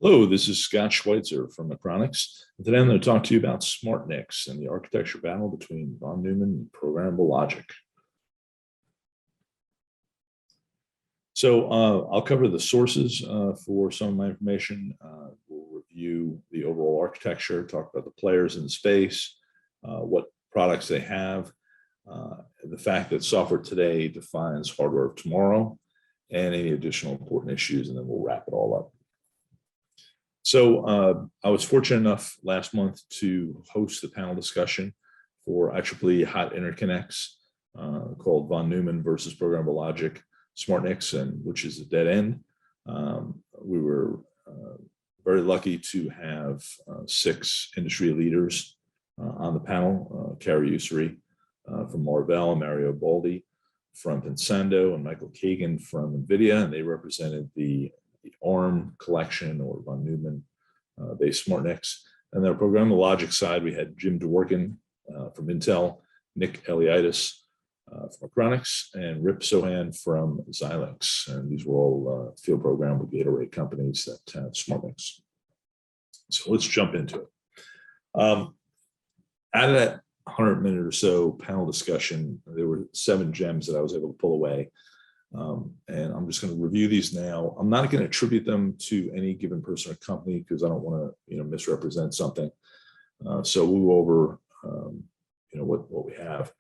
Hello, this is Scott Schweitzer from Achronix. And today I'm going to talk to you about SmartNICs and the architecture battle between von Neumann and Programmable Logic. So I'll cover the sources for some of my information. We'll review the overall architecture, talk about the players in the space, what products they have, the fact that software today defines hardware of tomorrow, and any additional important issues, and then we'll wrap it all up. So I was fortunate enough last month to host the panel discussion for IEEE hot interconnects called von Neumann versus Programmable Logic SmartNICs, and which is a dead end. We were very lucky to have 6 industry leaders on the panel, Carrie Ussery from Marvell, Mario Baldi from Pensando, and Michael Kagan from NVIDIA, and they represented the ARM collection or von Neumann based SmartNICs. And then our Programmable Logic side, we had Jim Dworkin from Intel, Nick Eliadis from Achronix, and Rip Sohan from Xilinx. And these were all field programmable gate array companies that have SmartNICs. So let's jump into it. Out of that 100-minute or so panel discussion, there were 7 gems that I was able to pull away. And I'm just going to review these now. I'm not going to attribute them to any given person or company because I don't want to, misrepresent something. So we'll go over, what we have.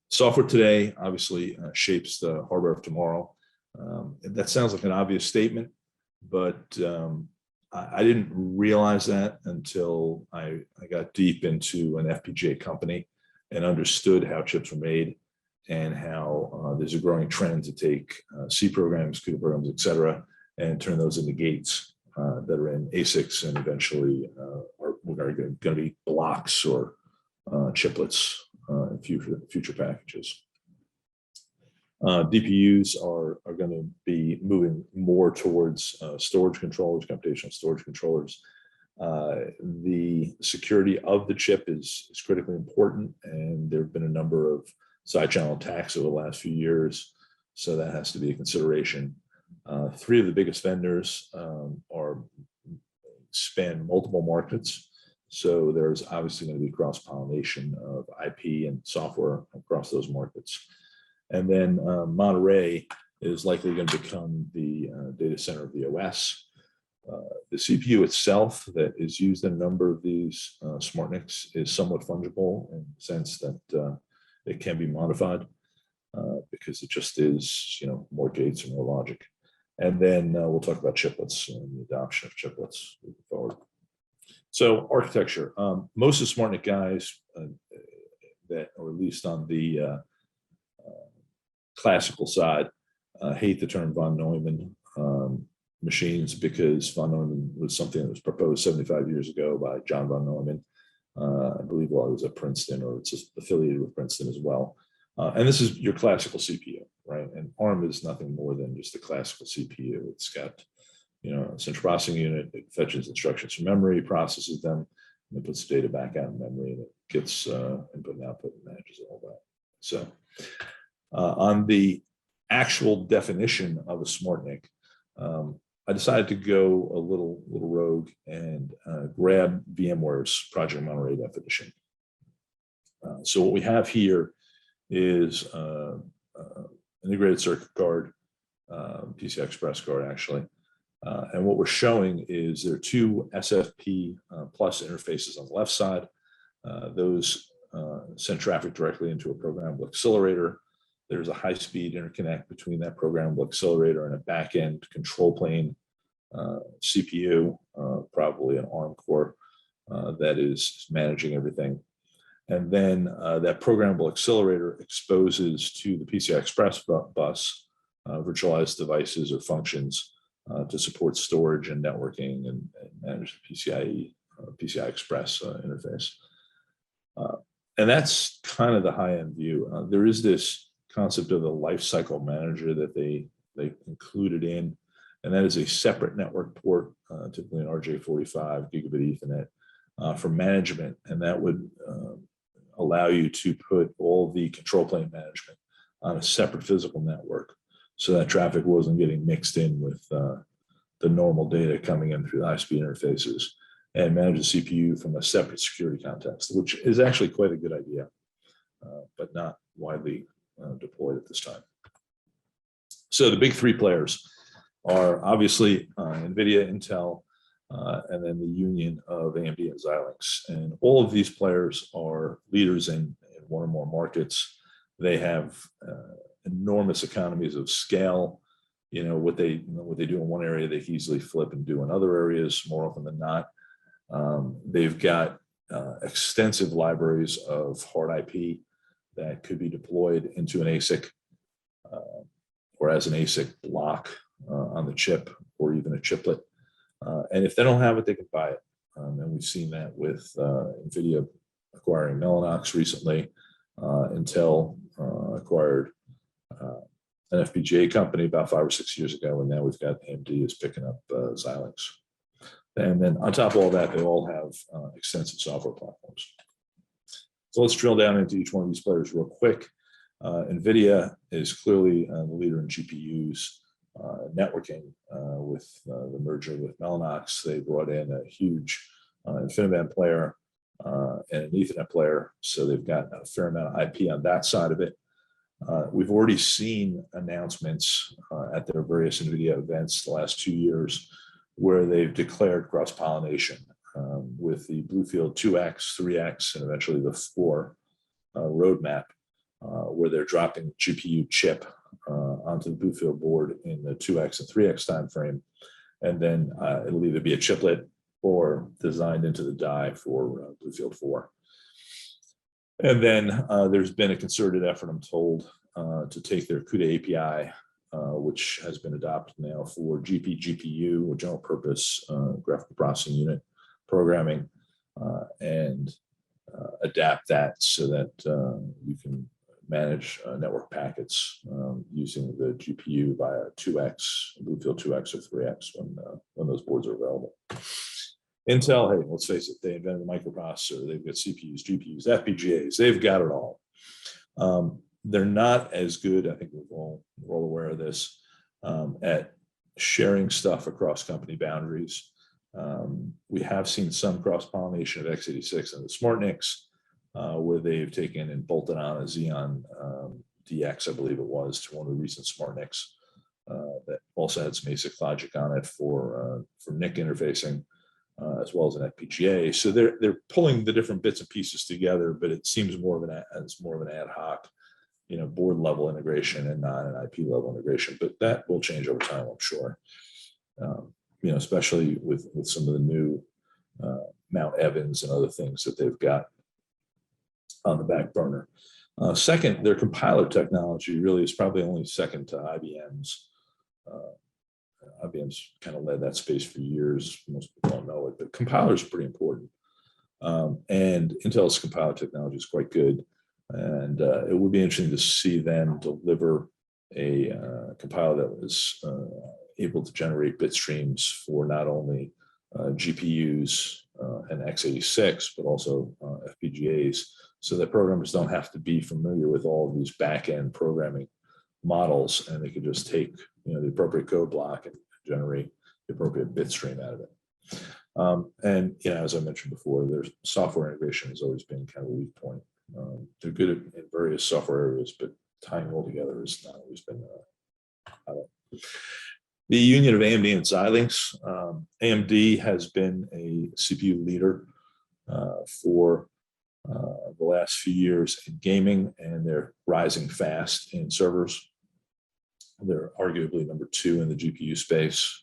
Software today obviously shapes the hardware of tomorrow. That sounds like an obvious statement, but I didn't realize that until I got deep into an FPGA company and understood how chips were made, and how there's a growing trend to take C programs, CUDA programs, et cetera, and turn those into gates that are in ASICs and eventually are going to be blocks or chiplets in future packages. DPUs are going to be moving more towards storage controllers, computational storage controllers. The security of the chip is critically important, and there have been a number of side channel attacks over the last few years, so that has to be a consideration. 3 of the biggest vendors span multiple markets, so there's obviously going to be cross-pollination of IP and software across those markets. And then Monterey is likely going to become the data center of the OS. The CPU itself that is used in a number of these SmartNICs is somewhat fungible in the sense that it can be modified because it just is, more gates and more logic. And then we'll talk about chiplets and the adoption of chiplets moving forward. So architecture, most of the SmartNIC guys that, or at least on the classical side, hate the term von Neumann machines because von Neumann was something that was proposed 75 years ago by John von Neumann. I believe while he was at Princeton, or it's just affiliated with Princeton as well. And this is your classical CPU, right? And ARM is nothing more than just a classical CPU. It's got, a central processing unit. It fetches instructions from memory, processes them, and it puts the data back out in memory, and it gets input and output and manages all that. So on the actual definition of a SmartNIC, I decided to go a little rogue and grab VMware's Project Monterey definition. So what we have here is integrated circuit card, PCI Express card actually. And what we're showing is there are 2 SFP plus interfaces on the left side. Those send traffic directly into a programmable accelerator. There's a high-speed interconnect between that programmable accelerator and a back-end control plane CPU, probably an ARM core that is managing everything. And then that programmable accelerator exposes to the PCI Express bus virtualized devices or functions to support storage and networking and manage the PCI Express interface. And that's kind of the high-end view. There is this concept of the lifecycle manager that they included in, and that is a separate network port, typically an RJ45 gigabit Ethernet for management, and that would allow you to put all the control plane management on a separate physical network, so that traffic wasn't getting mixed in with the normal data coming in through the high-speed interfaces and manage the CPU from a separate security context, which is actually quite a good idea, but not widely deployed at this time. So the big three players are obviously NVIDIA, Intel, and then the union of AMD and Xilinx. And all of these players are leaders in one or more markets. They have enormous economies of scale. What they do in one area, they can easily flip and do in other areas more often than not. They've got extensive libraries of hard IP that could be deployed into an ASIC or as an ASIC block on the chip or even a chiplet. And if they don't have it, they can buy it. And we've seen that with NVIDIA acquiring Mellanox recently. Intel acquired an FPGA company about 5 or 6 years ago, and now we've got AMD is picking up Xilinx. And then on top of all that, they all have extensive software platforms. So let's drill down into each one of these players real quick. NVIDIA is clearly the leader in GPUs. Networking with the merger with Mellanox. They brought in a huge InfiniBand player and an Ethernet player, so they've got a fair amount of IP on that side of it. We've already seen announcements at their various NVIDIA events the last 2 years where they've declared cross-pollination with the Bluefield 2X, 3X, and eventually the 4 roadmap, where they're dropping the GPU chip onto the Bluefield board in the 2X and 3X timeframe. And then it'll either be a chiplet or designed into the die for Bluefield 4. And then there's been a concerted effort, I'm told, to take their CUDA API, which has been adopted now for GPU, or general purpose graphical processing unit programming, and adapt that so that you can manage network packets using the GPU via 2X, Bluefield 2X or 3X when those boards are available. Intel, hey, let's face it, they invented the microprocessor. They've got CPUs, GPUs, FPGAs. They've got it all. They're not as good, I think we're all aware of this, at sharing stuff across company boundaries. We have seen some cross-pollination of x86 and the SmartNICs, where they've taken and bolted on a Xeon DX, I believe it was, to one of the recent SmartNICs that also had some ASIC logic on it for NIC interfacing, as well as an FPGA. So they're pulling the different bits and pieces together, but it seems more of an ad hoc, board level integration and not an IP level integration. But that will change over time, I'm sure. Especially with some of the new Mount Evans and other things that they've got on the back burner. Second, their compiler technology really is probably only second to IBM's. IBM's kind of led that space for years. Most people don't know it, but compilers are pretty important. And Intel's compiler technology is quite good. And it would be interesting to see them deliver a compiler that was able to generate bit streams for not only GPUs and x86, but also FPGAs, so that programmers don't have to be familiar with all of these back-end programming models, and they can just take the appropriate code block and generate the appropriate bit stream out of it. And as I mentioned before, their software integration has always been kind of a weak point. They're good in various software areas, but tying all together has not always been the union of AMD and Xilinx. AMD has been a CPU leader for the last few years in gaming, and they're rising fast in servers. They're arguably number 2 in the GPU space.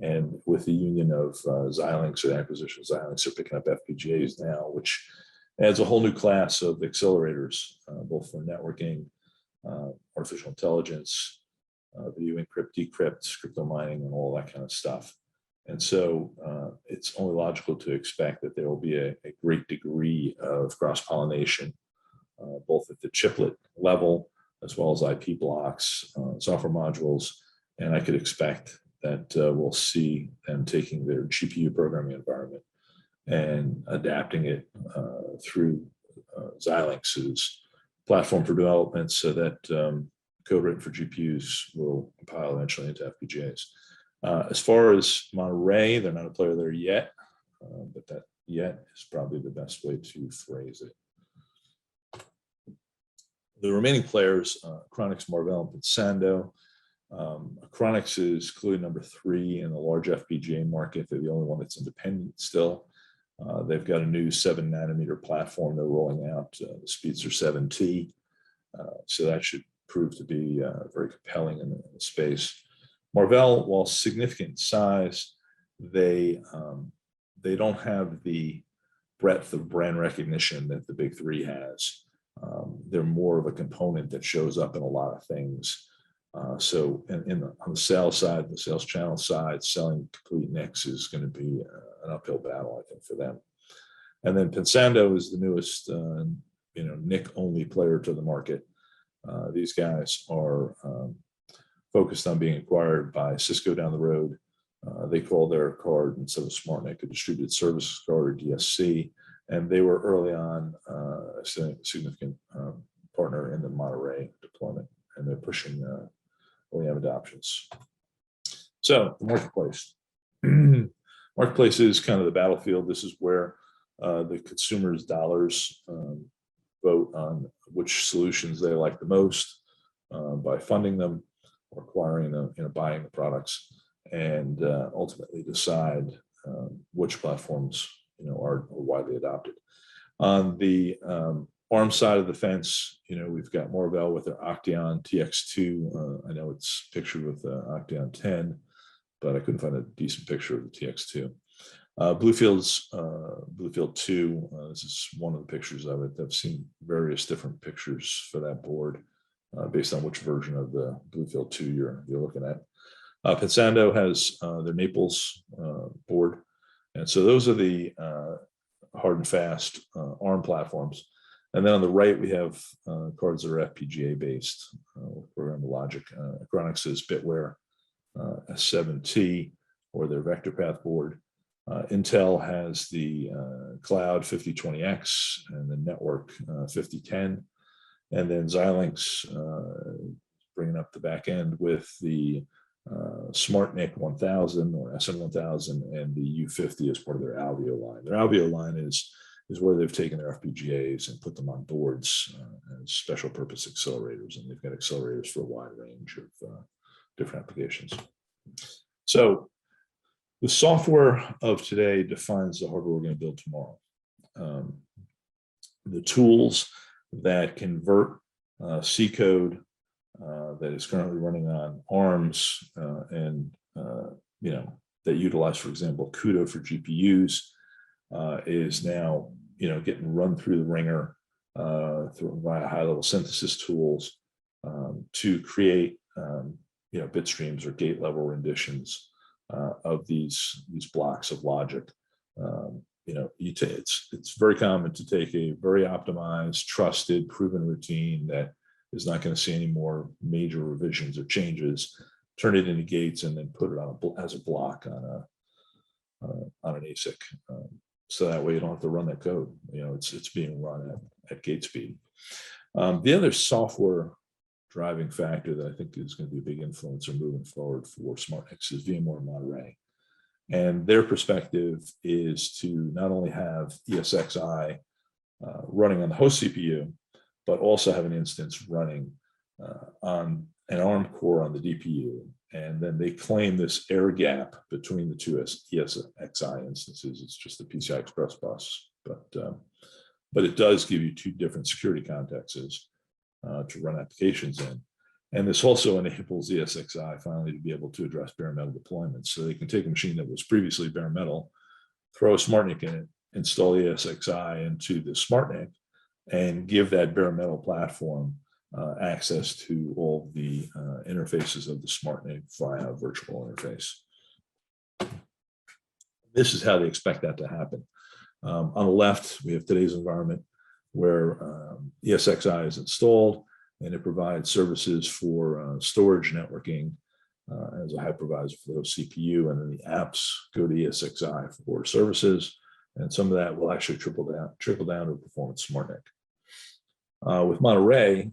And with the union of Xilinx, or the acquisition of Xilinx, they're picking up FPGAs now, which adds a whole new class of accelerators, both for networking, artificial intelligence, video encrypt, decrypt, crypto mining, and all that kind of stuff. And so it's only logical to expect that there will be a great degree of cross-pollination, both at the chiplet level, as well as IP blocks, software modules. And I could expect that we'll see them taking their GPU programming environment and adapting it through Xilinx's platform for development, so that code written for GPUs will compile eventually into FPGAs. As far as Monterey, they're not a player there yet, but that yet is probably the best way to phrase it. The remaining players, Achronix, Marvell, and Pensando. Achronix is clearly number 3 in the large FPGA market. They're the only one that's independent still. They've got a new 7-nanometer platform they're rolling out. The speeds are 7T. So that should prove to be very compelling in the space. Marvell, while significant in size, they don't have the breadth of brand recognition that the big 3 has. They're more of a component that shows up in a lot of things. So on the sales side, the sales channel side, selling complete NICs is going to be an uphill battle, I think, for them. And then Pensando is the newest, NIC-only player to the market. These guys are focused on being acquired by Cisco down the road. They call their card, instead of SmartNIC, a distributed services card, or DSC. And they were early on a significant partner in the Monterey deployment, and they're pushing OEM adoptions. So the marketplace. Marketplace is kind of the battlefield. This is where the consumers' dollars vote on which solutions they like the most by funding them, or acquiring them, buying the products, and ultimately decide which platforms are widely adopted. On the ARM side of the fence, we've got Marvell with their Octeon TX2. I know it's pictured with Octeon 10, but I couldn't find a decent picture of the TX2. Bluefield 2, this is one of the pictures of it. I've seen various different pictures for that board based on which version of the Bluefield 2 you're looking at. Pensando has their Naples board. And so those are the hard and fast ARM platforms. And then on the right, we have cards that are FPGA based with programmable logic. Achronix is BitWare S7T, or their vector path board. Intel has the Cloud 5020X and the Network 5010. And then Xilinx bringing up the back end with the SmartNIC 1000 or SM1000 and the U50 as part of their Alveo line. Their Alveo line is where they've taken their FPGAs and put them on boards as special purpose accelerators, and they've got accelerators for a wide range of different applications. So the software of today defines the hardware we're going to build tomorrow. The tools that convert C code that is currently running on ARMs and that utilize, for example, CUDA for GPUs is now getting run through the ringer via high-level synthesis tools to create bit streams or gate-level renditions of these blocks of logic. It's very common to take a very optimized, trusted, proven routine that is not going to see any more major revisions or changes, turn it into gates, and then put it on as a block on an ASIC. So that way you don't have to run that code. It's being run at gate speed. The other software driving factor that I think is going to be a big influencer moving forward for SmartNICs is VMware Monterey. And their perspective is to not only have ESXi running on the host CPU, but also have an instance running on an ARM core on the DPU. And then they claim this air gap between the two ESXi instances. It's just the PCI Express bus, but it does give you two different security contexts to run applications in. And this also enables ESXi finally to be able to address bare metal deployments. So they can take a machine that was previously bare metal, throw a SmartNIC in it, install ESXi into the SmartNIC, and give that bare metal platform access to all the interfaces of the SmartNIC via virtual interface. This is how they expect that to happen. On the left, we have today's environment where ESXi is installed, and it provides services for storage networking as a hypervisor for the CPU, and then the apps go to ESXi for services, and some of that will actually trickle down to a performance SmartNIC. With Monterey,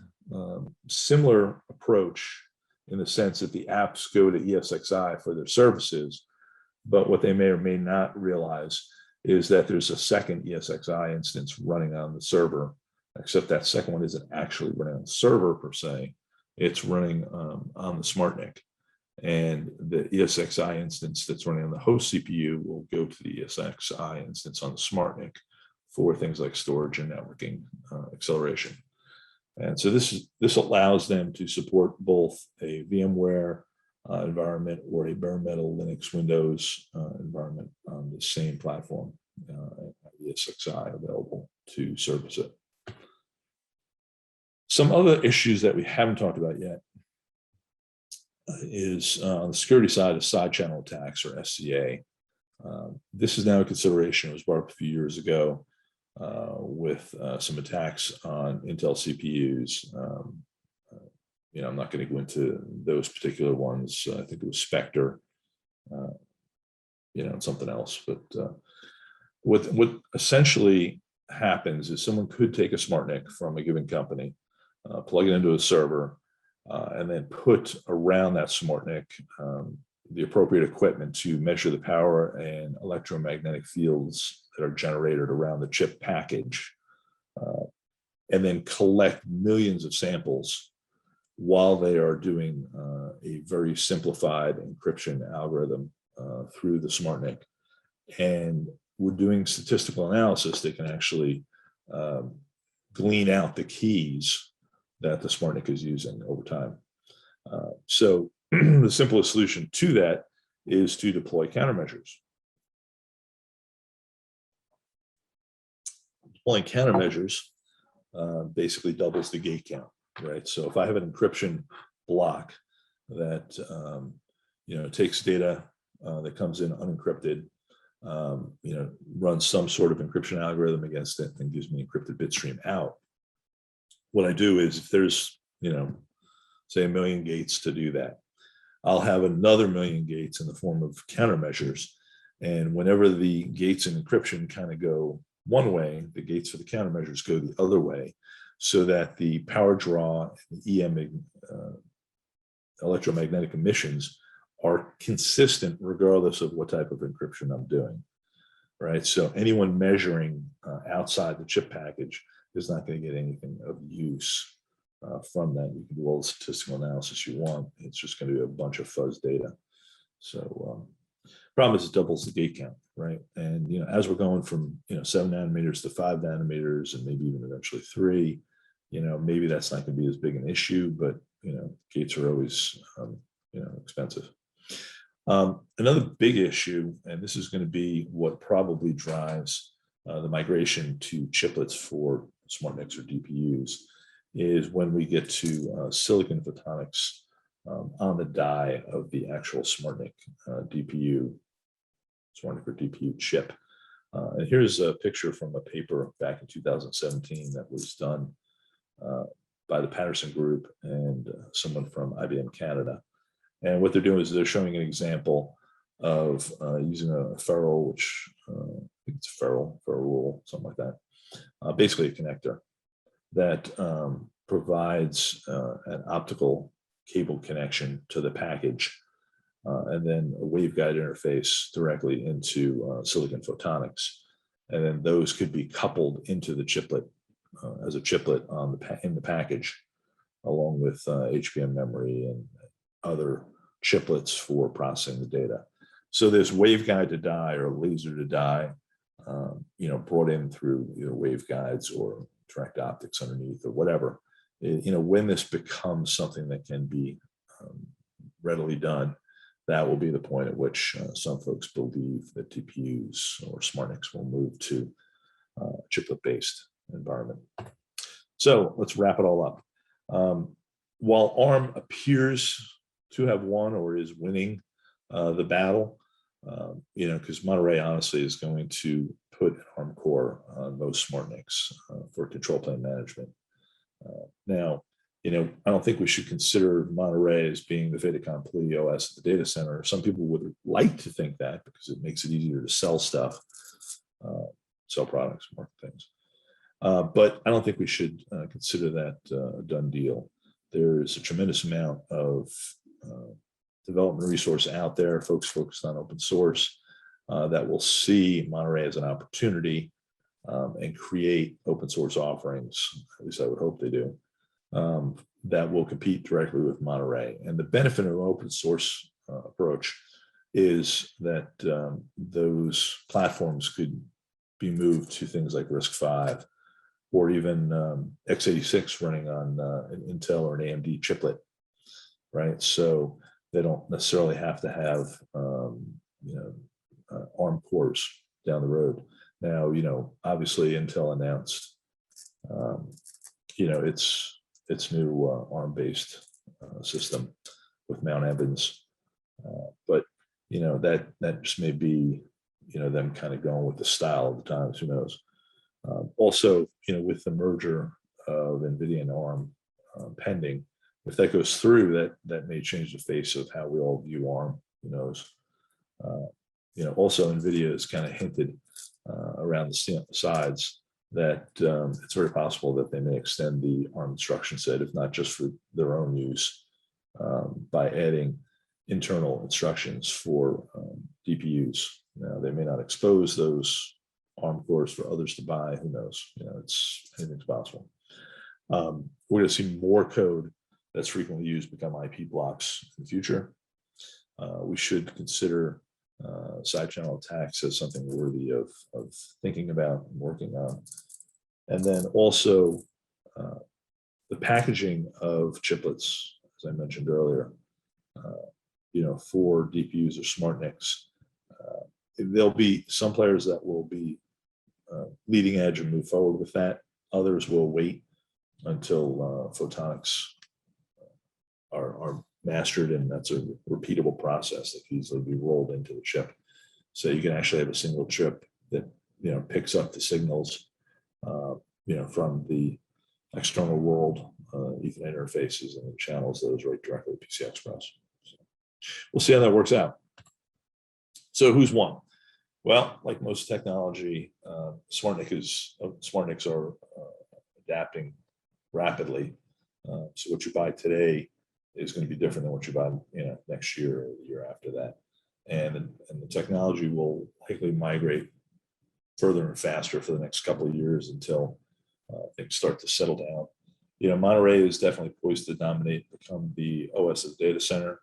similar approach in the sense that the apps go to ESXi for their services, but what they may or may not realize is that there's a second ESXi instance running on the server, except that second one isn't actually running on the server per se. It's running on the SmartNIC. And the ESXi instance that's running on the host CPU will go to the ESXi instance on the SmartNIC for things like storage and networking acceleration. And so this allows them to support both a VMware environment or a bare metal Linux Windows environment on the same platform, ESXi available to service it. Some other issues that we haven't talked about yet is on the security side of side channel attacks, or SCA. This is now a consideration. It was brought up a few years ago with some attacks on Intel CPUs. I'm not going to go into those particular ones. I think it was Spectre, and something else. But what essentially happens is someone could take a SmartNIC from a given company, plug it into a server, and then put around that SmartNIC the appropriate equipment to measure the power and electromagnetic fields that are generated around the chip package, and then collect millions of samples while they are doing a very simplified encryption algorithm through the SmartNIC. And we're doing statistical analysis that can actually glean out the keys that the SmartNIC is using over time. So the simplest solution to that is to deploy countermeasures. Deploying countermeasures basically doubles the gate count, right? So if I have an encryption block that takes data that comes in unencrypted, runs some sort of encryption algorithm against it and gives me encrypted bit stream out. What I do is, if there's, say 1 million gates to do that, I'll have another 1 million gates in the form of countermeasures. And whenever the gates in encryption kind of go one way, the gates for the countermeasures go the other way, so that the power draw and the electromagnetic emissions are consistent regardless of what type of encryption I'm doing, right? So anyone measuring outside the chip package is not going to get anything of use from that. You can do all the statistical analysis you want. It's just going to be a bunch of fuzz data. So problem is it doubles the gate count, right? And as we're going from 7 nanometers to 5 nanometers, and maybe even eventually 3, maybe that's not going to be as big an issue, but gates are always expensive. Another big issue, and this is going to be what probably drives the migration to chiplets for SmartNICs or DPUs, is when we get to silicon photonics on the die of the actual SmartNIC DPU, SmartNIC or DPU chip. And here's a picture from a paper back in 2017 that was done by the Patterson Group and someone from IBM Canada. And what they're doing is they're showing an example of using a ferrule, which I think it's a ferrule rule, something like that. Basically a connector that provides an optical cable connection to the package, and then a waveguide interface directly into silicon photonics. And then those could be coupled into the chiplet as a chiplet in the package, along with HBM memory and other chiplets for processing the data. So this waveguide to die or laser to die, brought in through waveguides or direct optics underneath or whatever. When this becomes something that can be readily done, that will be the point at which some folks believe that DPUs or SmartNICs will move to a chiplet-based environment. So let's wrap it all up. While ARM appears to have won or is winning the battle, because Monterey honestly is going to put an ARM core on most SmartNICs for control plane management. Now, I don't think we should consider Monterey as being the fait accompli OS at the data center. Some people would like to think that because it makes it easier to sell stuff, sell products, market things. But I don't think we should consider that a done deal. there's a tremendous amount of development resource out there, folks focused on open source, that will see Monterey as an opportunity and create open source offerings, at least I would hope they do, that will compete directly with Monterey. And the benefit of an open source approach is that those platforms could be moved to things like RISC-V, or even x86 running on an Intel or an AMD chiplet, right? So they don't necessarily have to have ARM cores down the road. Now, obviously Intel announced, its new ARM-based system with Mount Evans, but that just may be them kind of going with the style of the times. Who knows? Also, with the merger of NVIDIA and ARM pending, if that goes through, that may change the face of how we all view ARM. Who knows? Also NVIDIA has kind of hinted around the sides that it's very possible that they may extend the ARM instruction set, if not just for their own use, by adding internal instructions for DPUs. Now, they may not expose those ARM cores for others to buy. Who knows? Anything's possible. We're going to see more code that's frequently used become IP blocks in the future. We should consider side channel attacks as something worthy of thinking about and working on. And then also the packaging of chiplets, as I mentioned earlier, for DPUs or SmartNICs. There'll be some players that will be leading edge and move forward with that. Others will wait until photonics are mastered, and that's a repeatable process that can easily be rolled into the chip. So you can actually have a single chip that picks up the signals from the external world, Ethernet interfaces, and channels those right directly to PCI Express. So we'll see how that works out. So who's won? Well, like most technology, SmartNICs are adapting rapidly. So what you buy today is going to be different than what you buy next year or the year after that. And the technology will likely migrate further and faster for the next couple of years until things start to settle down. Monterey is definitely poised to dominate, become the OS of the data center.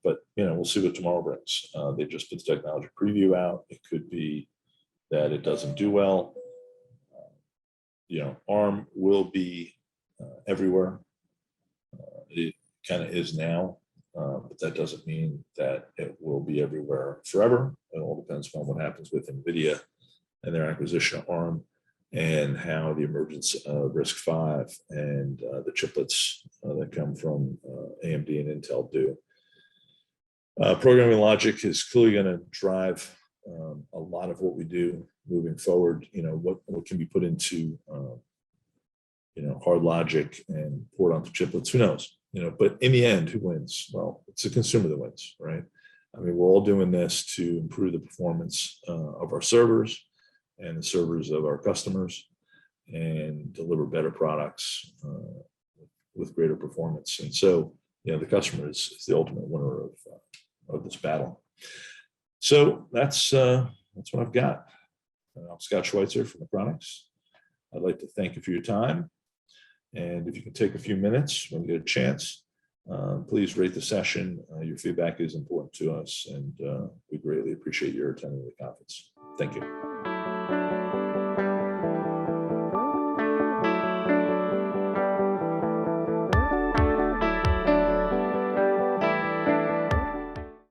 But we'll see what tomorrow brings. They just put the technology preview out. It could be that it doesn't do well. ARM will be everywhere. It kind of is now, but that doesn't mean that it will be everywhere forever. It all depends on what happens with NVIDIA and their acquisition of ARM, and how the emergence of RISC-V and the chiplets that come from AMD and Intel do. Programming logic is clearly going to drive a lot of what we do moving forward. What can be put into hard logic and poured onto chiplets? Who knows? But in the end, who wins? Well, it's the consumer that wins, right? I mean, we're all doing this to improve the performance of our servers and the servers of our customers, and deliver better products with greater performance. And so, the customer is the ultimate winner of this battle. So that's what I've got. I'm Scott Schweitzer from Achronix. I'd like to thank you for your time. And if you can take a few minutes when you get a chance, please rate the session. Your feedback is important to us, and we greatly appreciate your attending the conference. Thank you.